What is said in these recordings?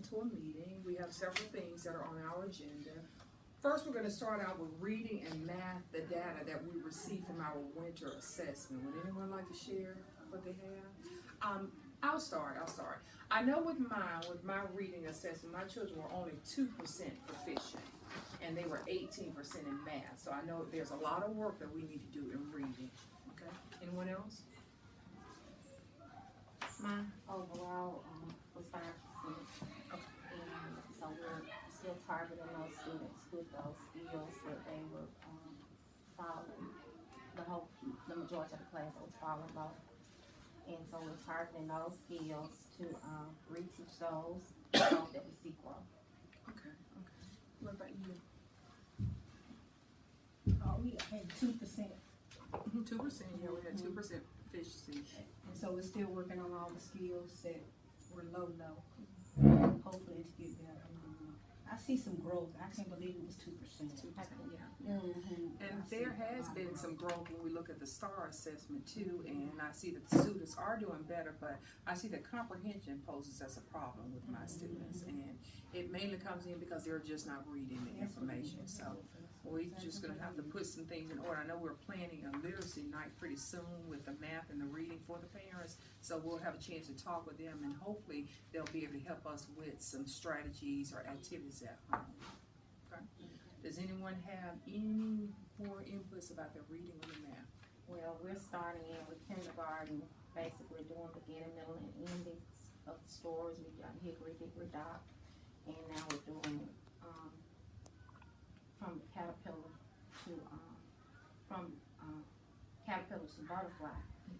to a meeting. We have several things that are on our agenda. First, we're going to start out with reading and math, the data that we received from our winter assessment. Would anyone like to share what they have? I'll start. I know with my reading assessment, my children were only 2% proficient, and they were 18% in math. So I know there's a lot of work that we need to do in reading. Okay. Anyone else? My overall was 5%. Okay. And so we're still targeting those students with those skills that they were following. The majority of the class was following both. And so we're targeting those skills to reteach those that we see grow. Okay. What about you? We had 2%. 2%. Yeah, we had 2% proficiency. And so we're still working on all the skills that were low. Hopefully to get better. I see some growth. I can't believe it was 2%. 2%, yeah. And there has been some growth when we look at the STAR assessment too, and I see that the students are doing better, but I see that comprehension poses as a problem with my students, and it mainly comes in because they're just not reading the information. So we're just going to have to put some things in order. I know we're planning a literacy night pretty soon with the math and the reading for the parents, so we'll have a chance to talk with them, and hopefully they'll be able to help us with some strategies or activities at home. Okay. Does anyone have any more inputs about the reading or the math? Well, we're starting in with kindergarten, basically doing beginning, middle, and endings of the stories. We've done Hickory Dickory Dock, and now we're doing from caterpillar to butterfly.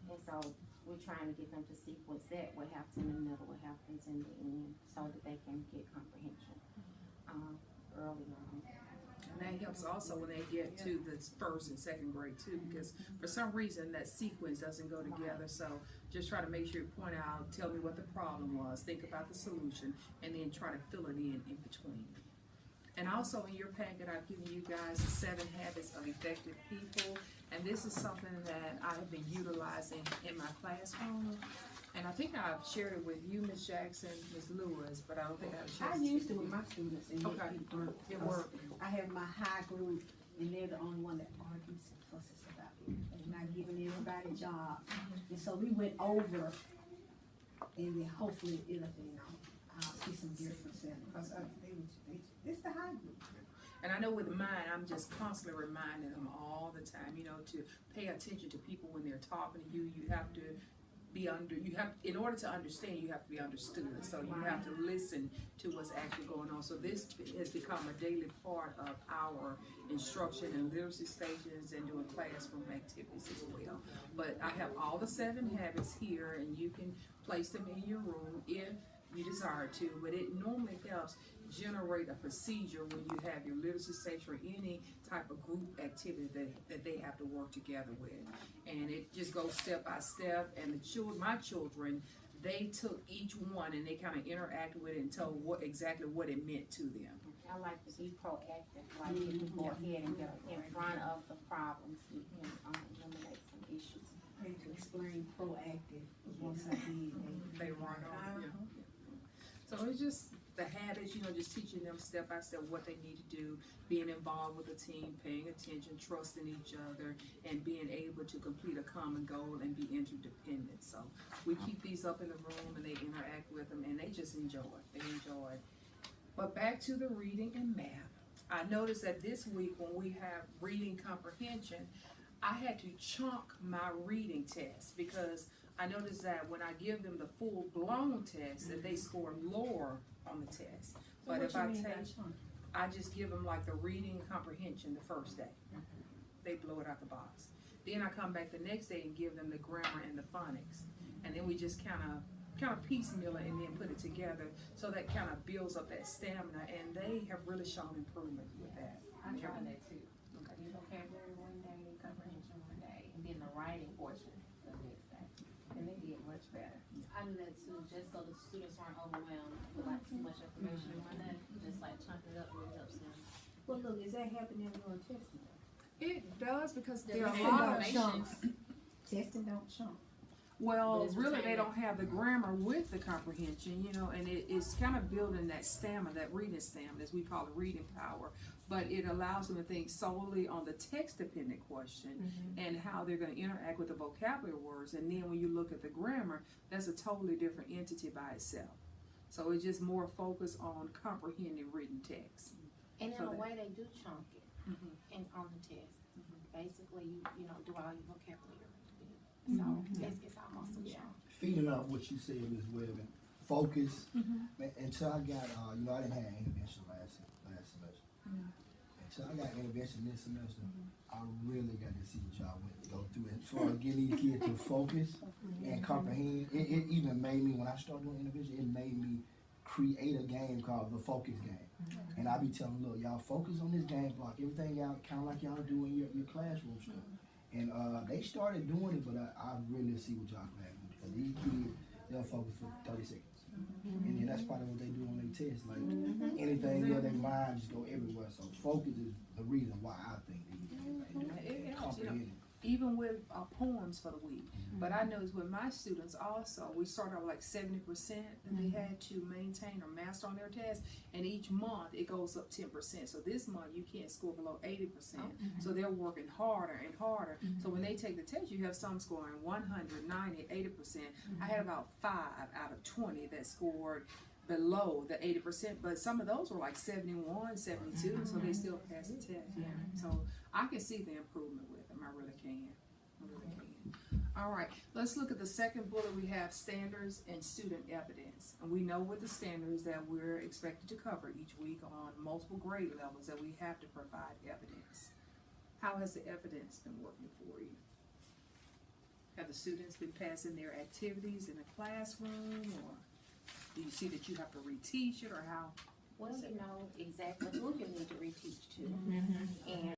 And so we're trying to get them to sequence that, what happens in the middle, what happens in the end, so that they can get comprehension early on. And that helps also when they get to the first and second grade too, because for some reason that sequence doesn't go together. So just try to make sure you point out, tell me what the problem was, think about the solution, and then try to fill it in between. And also in your packet, I've given you guys the 7 habits of effective people. And this is something that I have been utilizing in my classroom. And I think I've shared it with you, Ms. Jackson, Ms. Lewis, but I don't think I've shared it. I used it with my students, and okay. It worked. I have my high group, and they're the only one that argues and fusses about it. They're not giving everybody a job. And so we went over, and then hopefully I'll see some difference in it. Because it's the high group. And I know with mine, I'm just constantly reminding them all the time, to pay attention to people when they're talking to you. You have to in order to understand, you have to be understood. So you have to listen to what's actually going on. So this has become a daily part of our instruction and literacy stations and doing classroom activities as well. But I have all the 7 habits here, and you can place them in your room if you desire to, but it normally helps generate a procedure when you have your literacy station or any type of group activity that they have to work together with. And it just goes step by step, and my children, they took each one and they kind of interacted with it and told exactly what it meant to them. I like to be proactive, like if we go ahead and get in front of the problems, we can eliminate some issues. And to explain proactive, once I did, they run on. Yeah. So it's just the habits, just teaching them step by step what they need to do, being involved with the team, paying attention, trusting each other, and being able to complete a common goal and be interdependent. So we keep these up in the room, and they interact with them, and they just enjoy it. They enjoy it. But back to the reading and math. I noticed that this week when we have reading comprehension, I had to chunk my reading test because I noticed that when I give them the full-blown test, that they score lower on the test. So but if I just give them like the reading comprehension the first day, they blow it out the box. Then I come back the next day and give them the grammar and the phonics, and then we just kind of piecemeal it and then put it together. So that kind of builds up that stamina, and they have really shown improvement with that. I tried that too. Okay. Vocabulary one day, comprehension one day, and then the writing portion the next day. And they did much better. I do that too, just so the students aren't overwhelmed with like too much information in one day. Just like chunk it up really helps them. Well, look, is that happening during testing? It does because there are a Testing lot of don't chunk. Testing don't chunk. Well, But it's really, they retaining- don't have the grammar with the comprehension, you know, and it's kind of building that stamina, that reading stamina, as we call it, reading power. But it allows them to think solely on the text-dependent question and how they're going to interact with the vocabulary words. And then when you look at the grammar, that's a totally different entity by itself. So it's just more focused on comprehending written text. And in So a that- way, they do chunk it Mhm. and on the test. Basically, you know, do all your vocabulary. So it's almost a chunk. Feeding off what you said, Ms. Webb, and focus. Until I got, you know, I didn't have intervention last semester. Until I got intervention this semester, I really got to see what y'all went to go through as far as getting these kids to focus and comprehend. It even made me, when I started doing intervention, it made me create a game called the focus game. And I be telling them, look, y'all focus on this game block, everything out, kind of like y'all do in your classroom stuff. And they started doing it, but I really see what y'all plan to do. Because these kids, they'll focus for 30 seconds. And then that's probably what they do on their test. Like anything else, their mind just go everywhere. So focus is the reason why I think these kids ain't doing It it. helps, you know. Comprehending. Even with poems for the week. But I noticed with my students also, we started out with like 70% that they had to maintain or master on their test, and each month it goes up 10%. So this month you can't score below 80%. So they're working harder and harder. So when they take the test, you have some scoring 100, 90, 80%. I had about 5 out of 20 that scored below the 80%, but some of those were like 71, 72, so they still passed the test. Yeah. So I can see the improvement with them. I really can. I really can. All right, let's look at the second bullet. We have standards and student evidence. And we know with the standards that we're expected to cover each week on multiple grade levels that we have to provide evidence. How has the evidence been working for you? Have the students been passing their activities in the classroom, or do you see that you have to reteach it, or how? Well, you know exactly